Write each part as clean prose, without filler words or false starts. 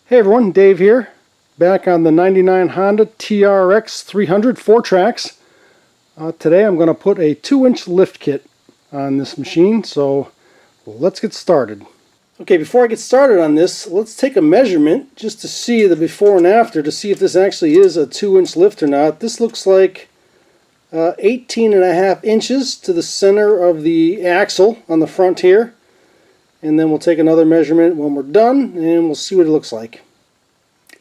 Hey everyone, Dave here, back on the 99 Honda TRX 300 Fourtrax. Today I'm going to put a 2-inch lift kit on this machine, so let's get started. Okay, before I get started on this, let's take a measurement just to see the before and after to see if this actually is a 2-inch lift or not. This looks like 18.5 inches to the center of the axle on the front here. And then we'll take another measurement when we're done and we'll see what it looks like.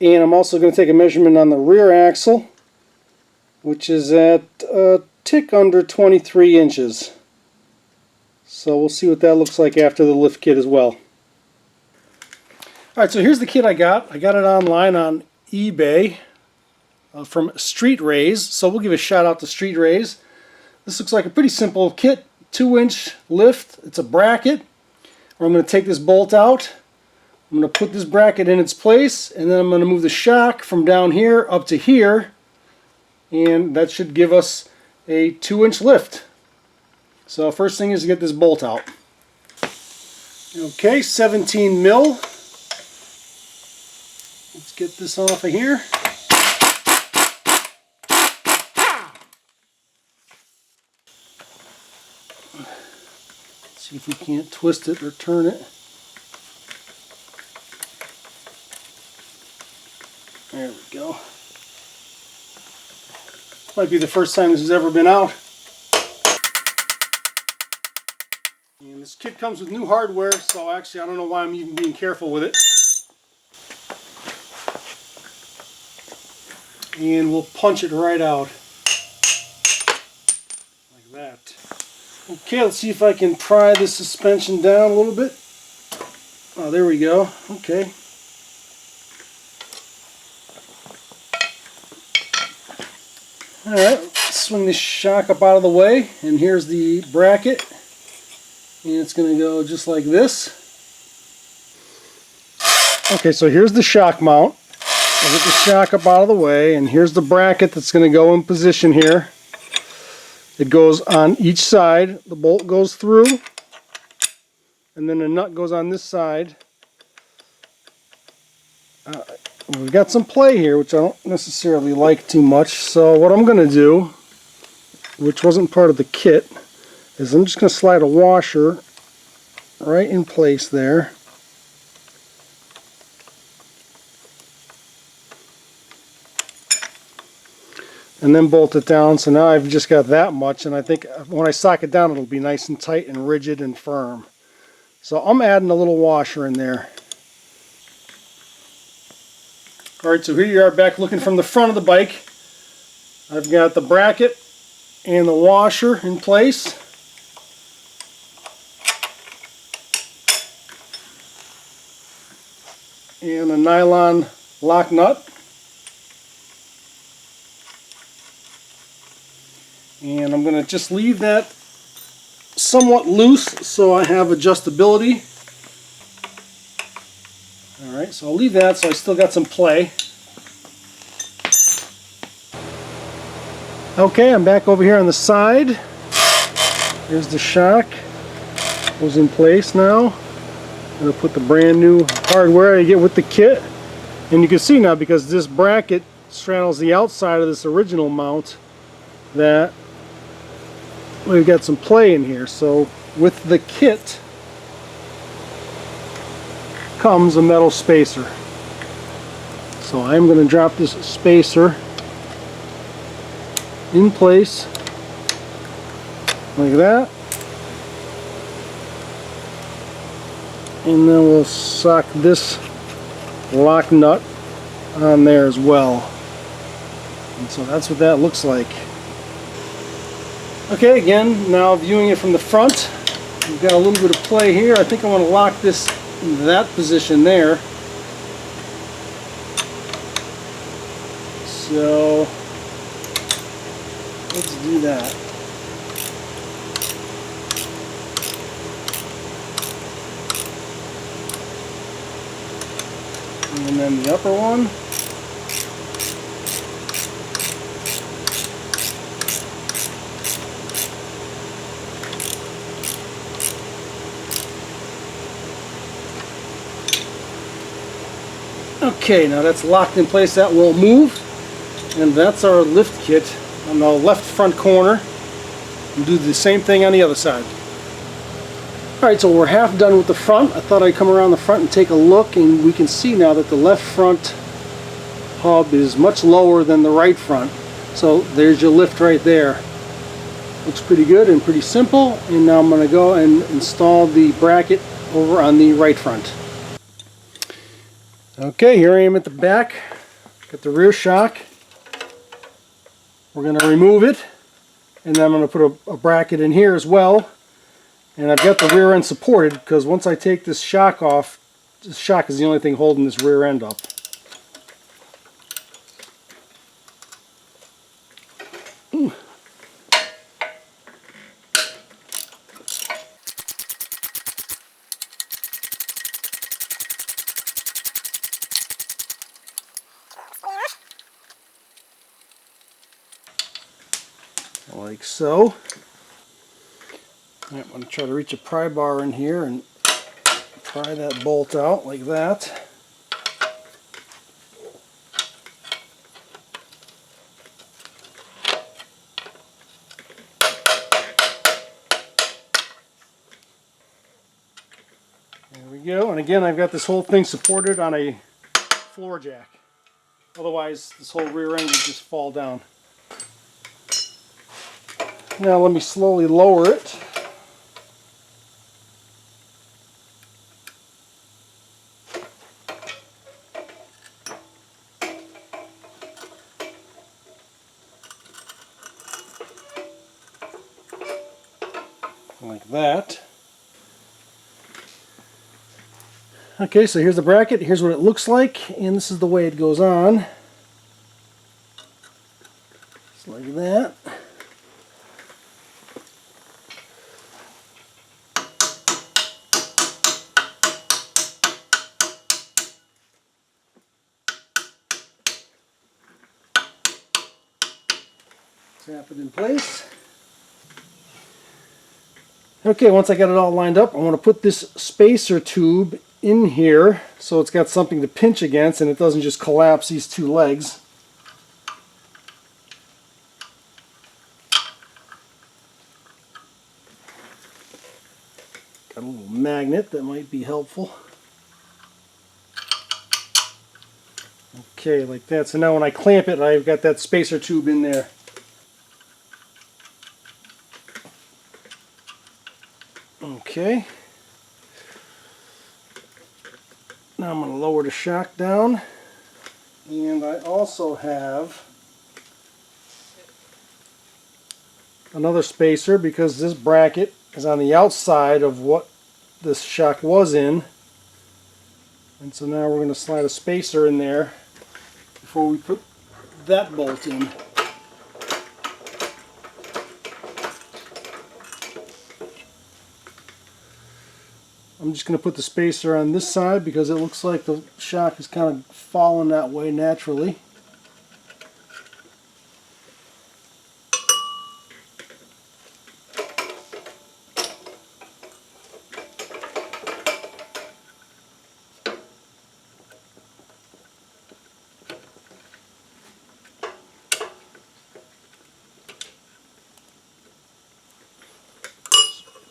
And I'm also going to take a measurement on the rear axle, which is at a tick under 23 inches. So we'll see what that looks like after the lift kit as well. Alright, so here's the kit I got. I got it online on eBay from Street Rays. So we'll give a shout out to Street Rays. This looks like a pretty simple kit. 2-inch lift. It's a bracket. I'm going to take this bolt out. I'm going to put this bracket in its place, and then I'm going to move the shock from down here up to here, and that should give us a 2-inch lift. So first thing is to get this bolt out. Okay, 17 mil. Let's get this off of here. See if we can't twist it or turn it. There we go. Might be the first time this has ever been out. And this kit comes with new hardware, so actually I don't know why I'm even being careful with it. And we'll punch it right out. Like that. Okay, let's see if I can pry the suspension down a little bit. Oh, there we go. Okay. Alright, swing this shock up out of the way, and here's the bracket. And it's going to go just like this. Okay, so here's the shock mount. I'll get the shock up out of the way, and here's the bracket that's going to go in position here. It goes on each side, the bolt goes through, and then the nut goes on this side. We've got some play here, which I don't necessarily like too much, so what I'm going to do, which wasn't part of the kit, is I'm just going to slide a washer right in place there. And then bolt it down. So now I've just got that much, and I think when I sock it down it'll be nice and tight and rigid and firm. So I'm adding a little washer in there. Alright, so here you are back looking from the front of the bike. I've got the bracket and the washer in place. And a nylon lock nut. And I'm going to just leave that somewhat loose so I have adjustability. Alright, so I'll leave that so I still got some play. Okay, I'm back over here on the side. Here's the shock. Goes in place now. I'm going to put the brand new hardware I get with the kit. And you can see now, because this bracket straddles the outside of this original mount, that we've got some play in here. So with the kit comes a metal spacer. So I'm going to drop this spacer in place like that, and then we'll sock this lock nut on there as well. And so that's what that looks like. Okay, again, now viewing it from the front, we've got a little bit of play here. I think I want to lock this in that position there. So let's do that. And then the upper one. Okay, now that's locked in place. That won't move. And that's our lift kit on the left front corner. And do the same thing on the other side. Alright, so we're half done with the front. I thought I'd come around the front and take a look, and we can see now that the left front hub is much lower than the right front. So there's your lift right there. Looks pretty good and pretty simple. And now I'm going to go and install the bracket over on the right front. Okay, here I am at the back. Got the rear shock. We're going to remove it, and then I'm going to put a bracket in here as well. And I've got the rear end supported because once I take this shock off, this shock is the only thing holding this rear end up. Ooh. Like so. I'm going to try to reach a pry bar in here and pry that bolt out like that. There we go. And again, I've got this whole thing supported on a floor jack. Otherwise, this whole rear end would just fall down. Now let me slowly lower it. Like that. Okay, so here's the bracket. Here's what it looks like, and this is the way it goes on. Just like that. Snap it in place. Okay, once I got it all lined up, I want to put this spacer tube in here so it's got something to pinch against and it doesn't just collapse these two legs. Got a little magnet that might be helpful. Okay, like that. So now when I clamp it, I've got that spacer tube in there. Okay. Now I'm going to lower the shock down. And I also have another spacer because this bracket is on the outside of what this shock was in. And so now we're going to slide a spacer in there before we put that bolt in. I'm just going to put the spacer on this side because it looks like the shock is kind of falling that way naturally.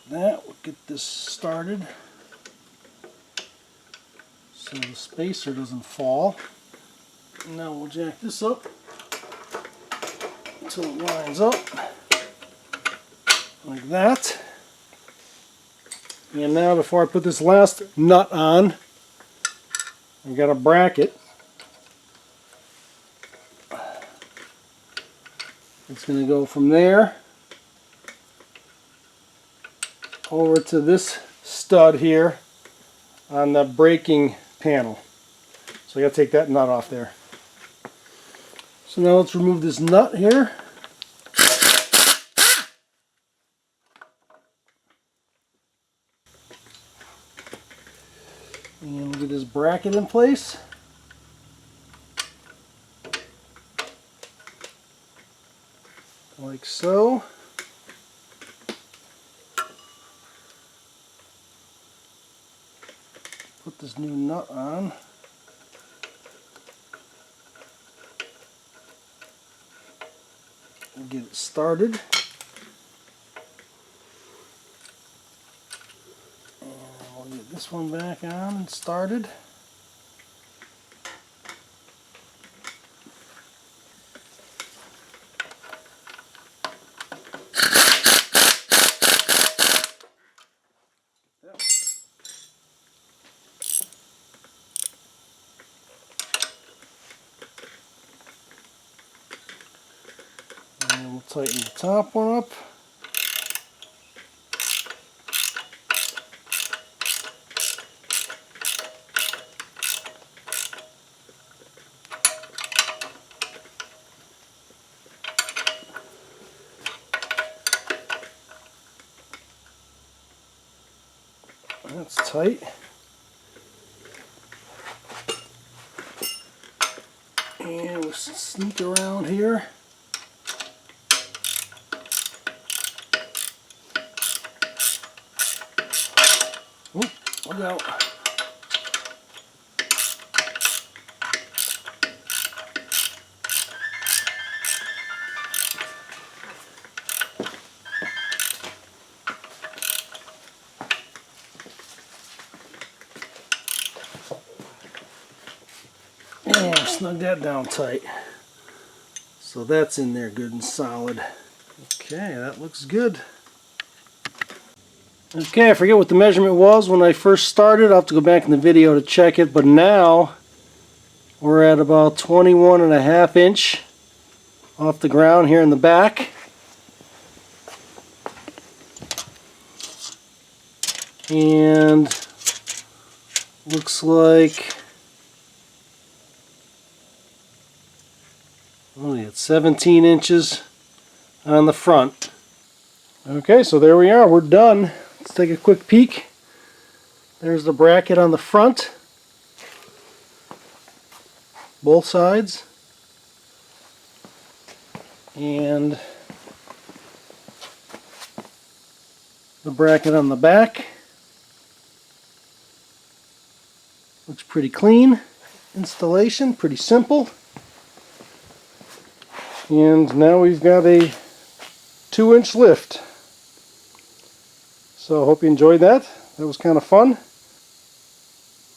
That will get this started so the spacer doesn't fall. Now we'll jack this up until it lines up like that. And now before I put this last nut on, I've got a bracket. It's going to go from there over to this stud here on the braking panel. So I got to take that nut off there. So now let's remove this nut here. And we'll get this bracket in place. Like so. Put this new nut on. Get it started. And we'll get this one back on and started. And we'll tighten the top one up. That's tight. And we'll sneak around here. Oop, look out. And snug that down tight. So that's in there good and solid. Okay, that looks good. Okay, I forget what the measurement was when I first started. I'll have to go back in the video to check it, but now we're at about 21.5 inch off the ground here in the back. And looks like only at 17 inches on the front. Okay, so there we are. We're done. Let's take a quick peek. There's the bracket on the front. Both sides. And the bracket on the back. Looks pretty clean. Installation, pretty simple. And now we've got a 2-inch lift. So I hope you enjoyed that. That was kind of fun.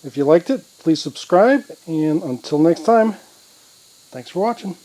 If you liked it, please subscribe. And until next time, thanks for watching.